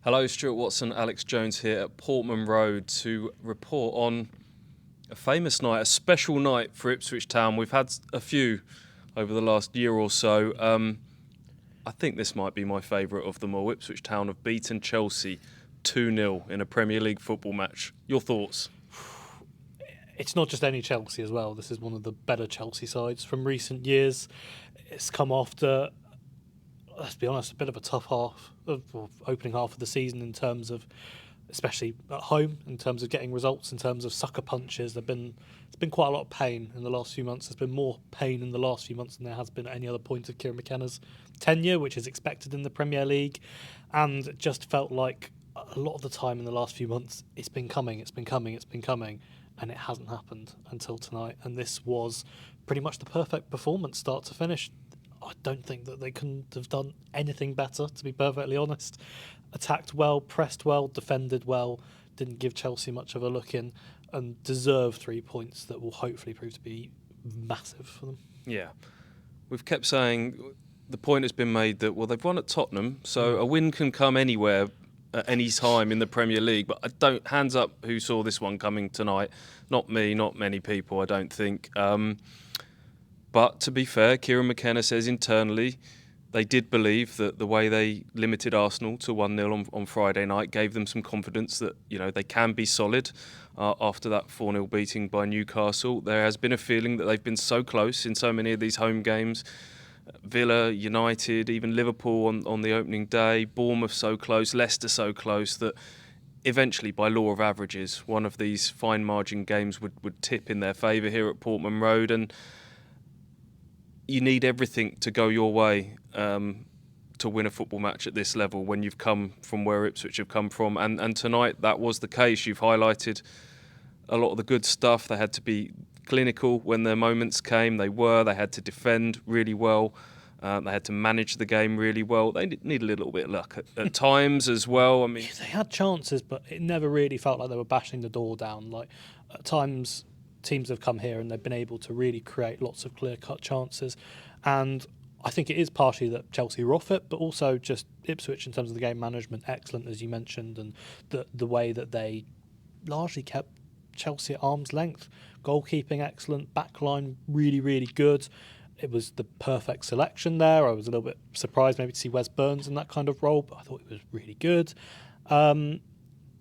Hello, Stuart Watson, Alex Jones here at Portman Road to report on a famous night, a special night for Ipswich Town. We've had a few over the last year or so. I think this might be my favourite of them all. Ipswich Town have beaten Chelsea 2-0 in a Premier League football match. Your thoughts? It's not just any Chelsea as well. This is one of the better Chelsea sides from recent years. It's come after, let's be honest, a bit of a tough opening half of the season in terms of, especially at home, in terms of getting results, in terms of sucker punches. It's been quite a lot of pain in the last few months. There's been more pain in the last few months than there has been at any other point of Kieran McKenna's tenure, which is expected in the Premier League. And it just felt like a lot of the time in the last few months, it's been coming, and it hasn't happened until tonight. And this was pretty much the perfect performance, start to finish. I don't think that they couldn't have done anything better, to be perfectly honest. Attacked well, pressed well, defended well, didn't give Chelsea much of a look in, and deserved 3 points that will hopefully prove to be massive for them. Yeah. We've kept saying the point has been made that, well, they've won at Tottenham, so a win can come anywhere at any time in the Premier League. But hands up who saw this one coming tonight. Not me, not many people, I don't think. But to be fair, Kieran McKenna says internally they did believe that the way they limited Arsenal to 1-0 on Friday night gave them some confidence that they can be solid after that 4-0 beating by Newcastle. There has been a feeling that they've been so close in so many of these home games. Villa, United, even Liverpool on the opening day, Bournemouth so close, Leicester so close that eventually, by law of averages, one of these fine margin games would tip in their favour here at Portman Road. And you need everything to go your way to win a football match at this level when you've come from where Ipswich have come from. And tonight that was the case. You've highlighted a lot of the good stuff. They had to be clinical when their moments came. They had to defend really well. They had to manage the game really well. They need a little bit of luck at times as well. I mean, they had chances, but it never really felt like they were bashing the door down. Like at times, teams have come here and they've been able to really create lots of clear-cut chances. And I think it is partially that Chelsea were off it, but also just Ipswich in terms of the game management, excellent as you mentioned, and the way that they largely kept Chelsea at arm's length. Goalkeeping excellent, backline really, really good. It was the perfect selection there. I was a little bit surprised maybe to see Wes Burns in that kind of role, but I thought it was really good.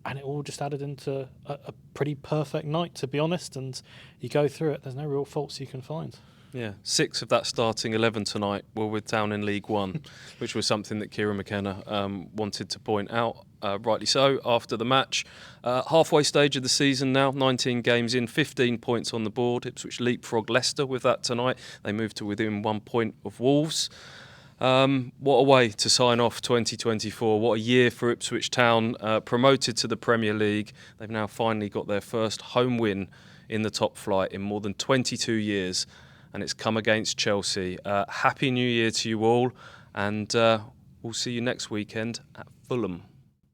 And it all just added into a pretty perfect night, to be honest. And you go through it, there's no real faults you can find. Yeah, 6 of that starting 11 tonight were with Town in League One, which was something that Kieran McKenna wanted to point out, rightly so, after the match. Halfway stage of the season now, 19 games in, 15 points on the board. Ipswich leapfrog Leicester with that tonight. They moved to within 1 point of Wolves. What a way to sign off 2024. What a year for Ipswich Town, promoted to the Premier League. They've now finally got their first home win in the top flight in more than 22 years. And it's come against Chelsea. Happy New Year to you all, and we'll see you next weekend at Fulham.